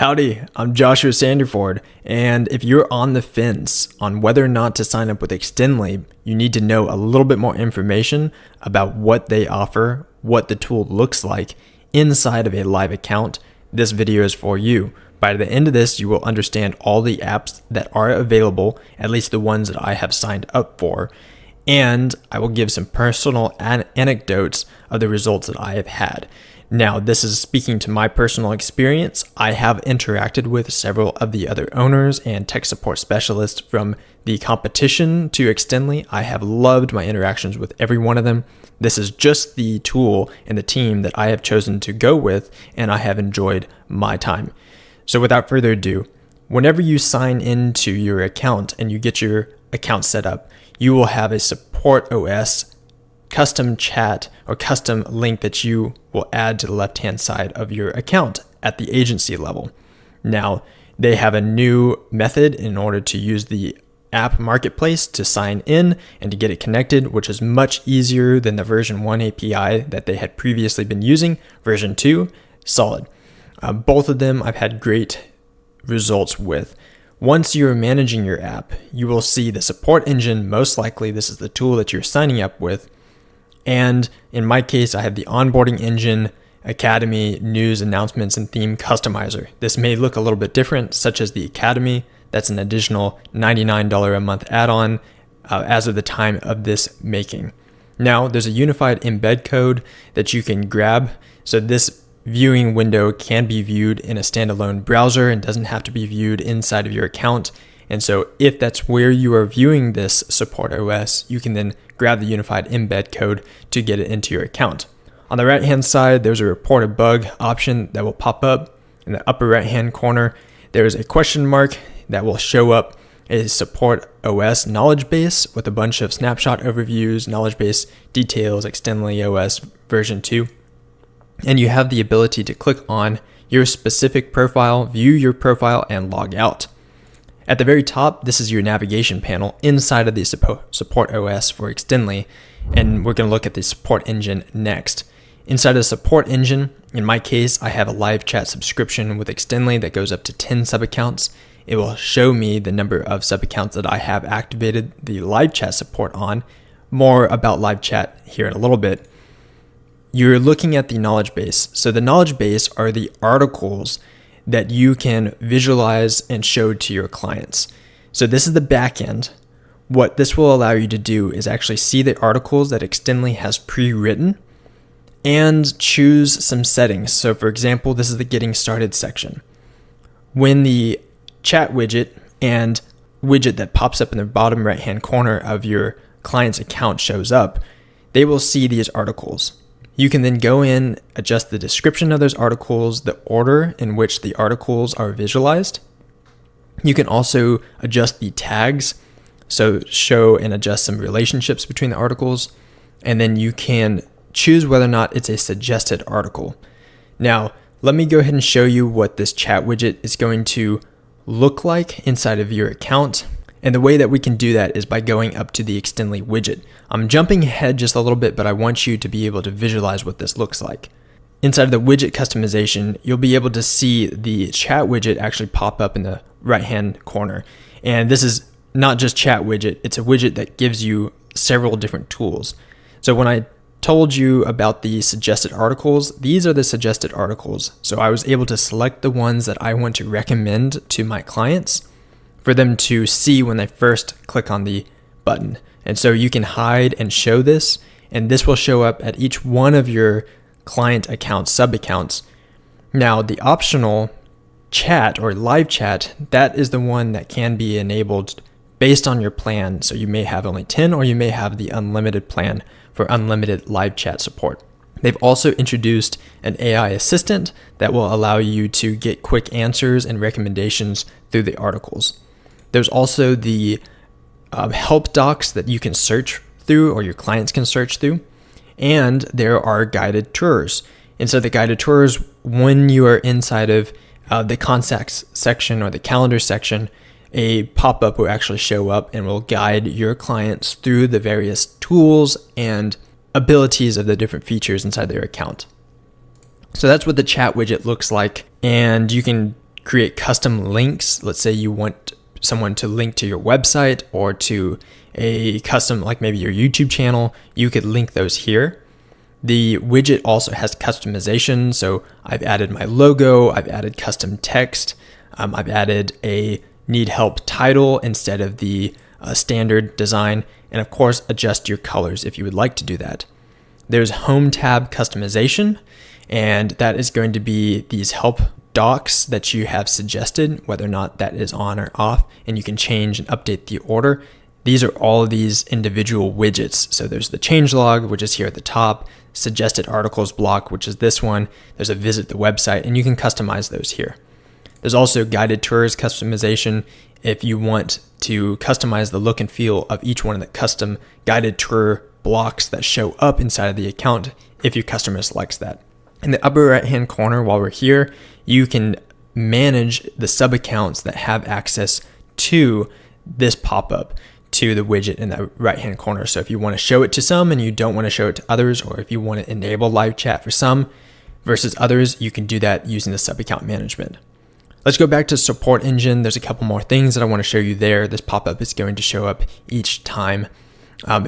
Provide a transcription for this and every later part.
Howdy, I'm Joshua Sanderford, and if you're on the fence on whether or not to sign up with Extendly, you need to know a little bit more information about what they offer, what the tool looks like inside of a live account. This video is for you. By the end of this, you will understand all the apps that are available, at least the ones that I have signed up for, and I will give some personal anecdotes of the results that I have had. Now, this is speaking to my personal experience. I have interacted with several of the other owners and tech support specialists from the competition to Extendly. I have loved my interactions with every one of them. This is just the tool and the team that I have chosen to go with, and I have enjoyed my time. So without further ado, whenever you sign into your account and you get your account set up, you will have a support OS custom chat or custom link that you will add to the left-hand side of your account at the agency level. Now, they have a new method in order to use the app marketplace to sign in and to get it connected, which is much easier than the version 1 API that they had previously been using. Version 2, solid. Both of them I've had great results with. Once you're managing your app, you will see the support engine. Most likely, this is the tool that you're signing up with. And in my case, I have the Onboarding Engine, Academy, News, Announcements, and Theme Customizer. This may look a little bit different, such as the Academy. That's an additional $99 a month add-on as of the time of this making. Now, there's a unified embed code that you can grab. So this viewing window can be viewed in a standalone browser and doesn't have to be viewed inside of your account. And so if that's where you are viewing this support OS, you can then grab the unified embed code to get it into your account. On the right-hand side, there's a report a bug option that will pop up. In the upper right-hand corner, there's a question mark that will show up a support OS knowledge base with a bunch of snapshot overviews, knowledge base details, Extendly OS version 2. And you have the ability to click on your specific profile, view your profile, and log out. At the very top, this is your navigation panel inside of the support OS for Extendly, and we're going to look at the support engine next. Inside of the support engine, in my case, I have a live chat subscription with Extendly that goes up to 10 sub-accounts. It will show me the number of sub-accounts that I have activated the live chat support on. More about live chat here in a little bit. You're looking at the knowledge base. So the knowledge base are the articles that you can visualize and show to your clients. So this is the back end. What this will allow you to do is actually see the articles that Extendly has pre-written and choose some settings. So for example, this is the getting started section. When the chat widget and widget that pops up in the bottom right-hand corner of your client's account shows up, they will see these articles. You can then go in, adjust the description of those articles, the order in which the articles are visualized. You can also adjust the tags, so show and adjust some relationships between the articles, and then you can choose whether or not it's a suggested article. Now, let me go ahead and show you what this chat widget is going to look like inside of your account. And the way that we can do that is by going up to the Extendly widget. I'm jumping ahead just a little bit, but I want you to be able to visualize what this looks like. Inside of the widget customization, you'll be able to see the chat widget actually pop up in the right-hand corner. And this is not just chat widget, it's a widget that gives you several different tools. So when I told you about the suggested articles, these are the suggested articles. So I was able to select the ones that I want to recommend to my clients for them to see when they first click on the button. And so you can hide and show this, and this will show up at each one of your client accounts, sub-accounts. Now, the optional chat or live chat, that is the one that can be enabled based on your plan. So you may have only 10 or you may have the unlimited plan for unlimited live chat support. They've also introduced an AI assistant that will allow you to get quick answers and recommendations through the articles. There's also the help docs that you can search through or your clients can search through. And there are guided tours. And so the guided tours, when you are inside of the contacts section or the calendar section, a pop-up will actually show up and will guide your clients through the various tools and abilities of the different features inside their account. So that's what the chat widget looks like. And you can create custom links. Let's say you want someone to link to your website or to a custom, like maybe your YouTube channel, you could link those here. The widget also has customization. So I've added my logo, I've added custom text, I've added a need help title instead of the standard design, and of course adjust your colors if you would like to do that. There's home tab customization, and that is going to be these help docs that you have suggested, whether or not that is on or off, and you can change and update the order. These are all of these individual widgets. So there's the changelog, which is here at the top, suggested articles block, which is this one. There's a visit the website, and you can customize those here. There's also guided tours customization. If you want to customize the look and feel of each one of the custom guided tour blocks that show up inside of the account, if your customer selects that. In the upper right hand corner, while we're here, you can manage the sub accounts that have access to this pop-up, to the widget in the right hand corner. So if you want to show it to some and you don't want to show it to others, or if you want to enable live chat for some versus others, you can do that using the sub account management. Let's go back to support engine. There's a couple more things that I want to show you there. This pop-up is going to show up each time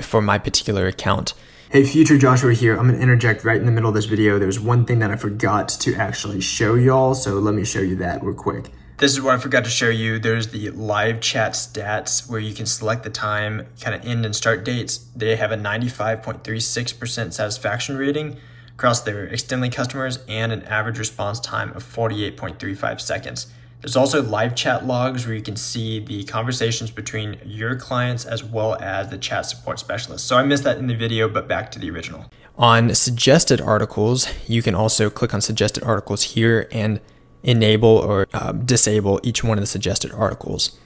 for my particular account. Hey, future Joshua here. I'm going to interject right in the middle of this video. There's one thing that I forgot to actually show y'all, so let me show you that real quick. This is what I forgot to show you. There's the live chat stats where you can select the time, kind of end and start dates. They have a 95.36% satisfaction rating across their Extendly customers and an average response time of 48.35 seconds. There's also live chat logs where you can see the conversations between your clients as well as the chat support specialist. So I missed that in the video, but back to the original. On suggested articles, you can also click on suggested articles here and enable or disable each one of the suggested articles.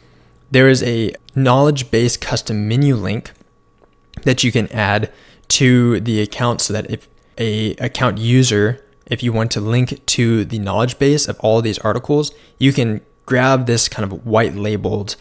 There is a knowledge-based custom menu link that you can add to the account so that if a account user, if you want to link to the knowledge base of all of these articles, you can grab this kind of white labeled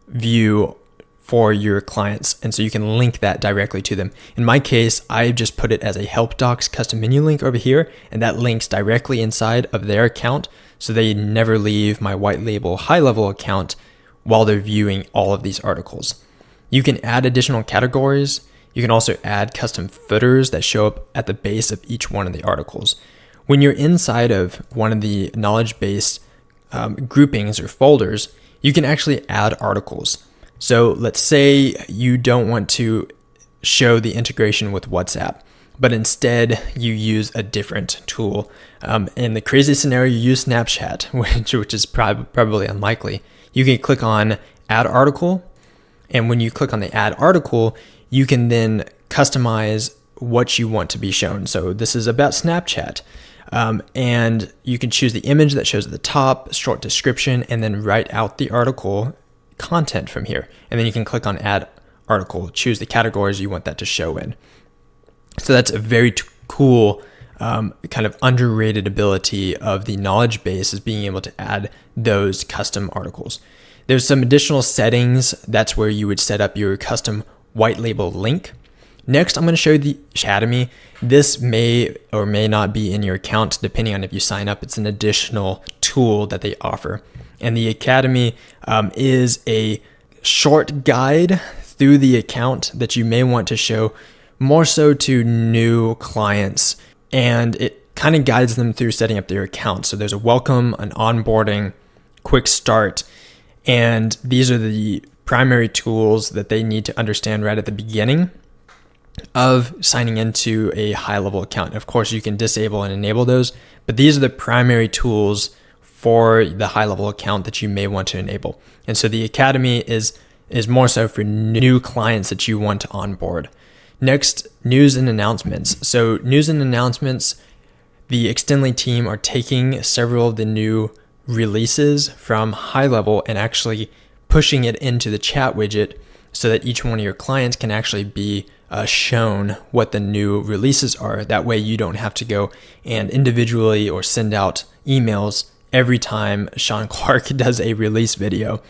view for your clients. And so you can link that directly to them. In my case, I just put it as a help docs custom menu link over here, and that links directly inside of their account. So they never leave my Whitelabel HighLevel account while they're viewing all of these articles. You can add additional categories. You can also add custom footers that show up at the base of each one of the articles. When you're inside of one of the knowledge-based groupings or folders, you can actually add articles. So let's say you don't want to show the integration with WhatsApp, but instead you use a different tool. In the craziest scenario, you use Snapchat, which is probably unlikely. You can click on Add Article, and when you click on the Add Article, you can then customize what you want to be shown. So this is about Snapchat. And you can choose the image that shows at the top, short description, and then write out the article content from here. And then you can click on Add Article, choose the categories you want that to show in. So that's a very cool kind of underrated ability of the knowledge base, is being able to add those custom articles. There's some additional settings. That's where you would set up your custom white label link. Next, I'm going to show you the Academy. This may or may not be in your account depending on if you sign up. It's an additional tool that they offer. And the Academy is a short guide through the account that you may want to show more so to new clients. And it kind of guides them through setting up their account. So there's a welcome, an onboarding, quick start. And these are the primary tools that they need to understand right at the beginning of signing into a HighLevel account. Of course, you can disable and enable those, but these are the primary tools for the HighLevel account that you may want to enable. And so the Academy is more so for new clients that you want to onboard. Next, news and announcements. So news and announcements, the Extendly team are taking several of the new releases from HighLevel and actually pushing it into the chat widget so that each one of your clients can actually be shown what the new releases are. That way you don't have to go and individually or send out emails every time Sean Clark does a release video.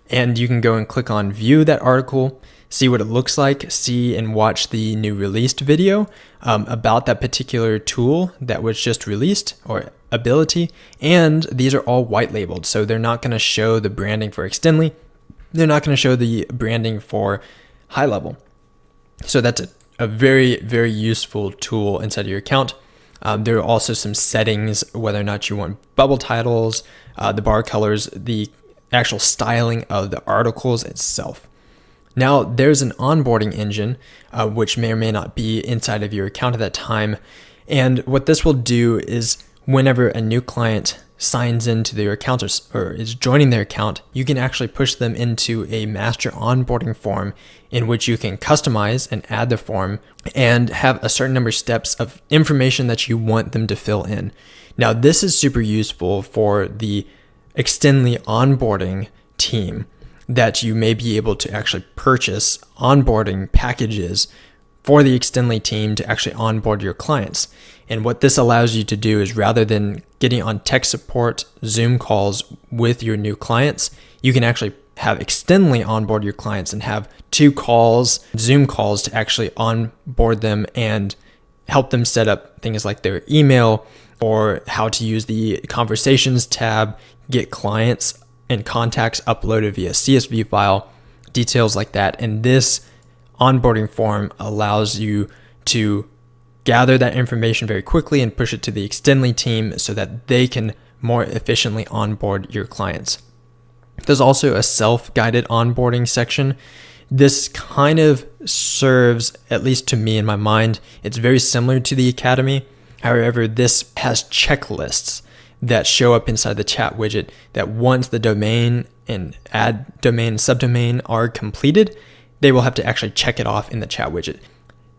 And you can go and click on view that article, see what it looks like, see and watch the new released video about that particular tool that was just released or ability. And these are all white labeled, so they're not going to show the branding for Extendly. They're not going to show the branding for HighLevel. So that's a very, very useful tool inside of your account. There are also some settings, whether or not you want bubble titles, the bar colors, the actual styling of the articles itself. Now, there's an onboarding engine, which may or may not be inside of your account at that time. And what this will do is whenever a new client signs into their account or is joining their account, you can actually push them into a master onboarding form in which you can customize and add the form and have a certain number of steps of information that you want them to fill in. Now, this is super useful for the Extendly onboarding team, that you may be able to actually purchase onboarding packages for the Extendly team to actually onboard your clients. And what this allows you to do is, rather than getting on tech support Zoom calls with your new clients, you can actually have Extendly onboard your clients and have 2 calls, Zoom calls, to actually onboard them and help them set up things like their email or how to use the conversations tab, get clients and contacts uploaded via CSV file, details like that. And this onboarding form allows you to gather that information very quickly and push it to the Extendly team so that they can more efficiently onboard your clients. There's also a self-guided onboarding section. This kind of serves, at least to me in my mind, it's very similar to the Academy. However, this has checklists that show up inside the chat widget that once the domain and add domain and subdomain are completed, they will have to actually check it off in the chat widget.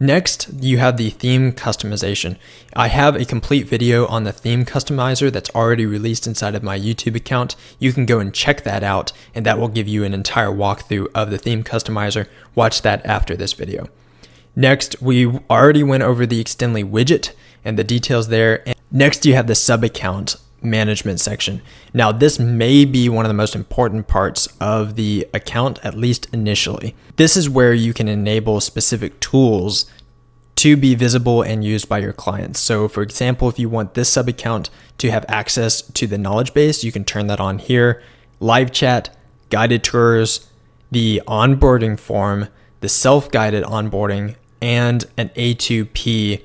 Next, you have the theme customization. I have a complete video on the theme customizer that's already released inside of my YouTube account. You can go and check that out, and that will give you an entire walkthrough of the theme customizer. Watch that after this video. Next, we already went over the Extendly widget and the details there. And next, you have the sub account management section. Now, this may be one of the most important parts of the account, at least initially. This is where you can enable specific tools to be visible and used by your clients. So for example, if you want this sub account to have access to the knowledge base, you can turn that on here. Live chat, guided tours, the onboarding form, the self-guided onboarding, and an A2P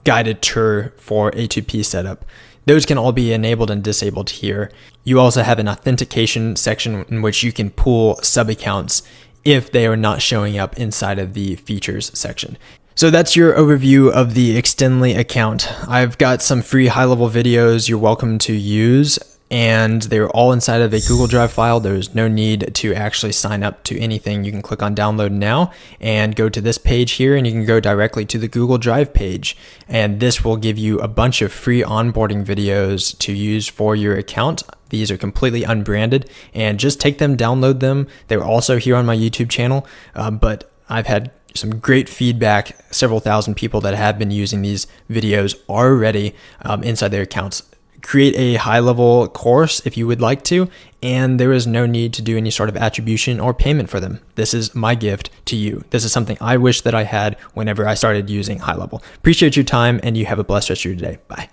guided tour for A2P setup. Those can all be enabled and disabled here. You also have an authentication section in which you can pull sub-accounts if they are not showing up inside of the features section. So that's your overview of the Extendly account. I've got some free HighLevel videos you're welcome to use, and they're all inside of a Google Drive file. There's no need to actually sign up to anything. You can click on download now and go to this page here, and you can go directly to the Google Drive page. And this will give you a bunch of free onboarding videos to use for your account. These are completely unbranded, and just take them, download them. They're also here on my YouTube channel, but I've had some great feedback, several thousand people that have been using these videos already inside their accounts. Create a HighLevel course if you would like to, and there is no need to do any sort of attribution or payment for them. This is my gift to you. This is something I wish that I had whenever I started using HighLevel. Appreciate your time, and you have a blessed rest of your day. Bye.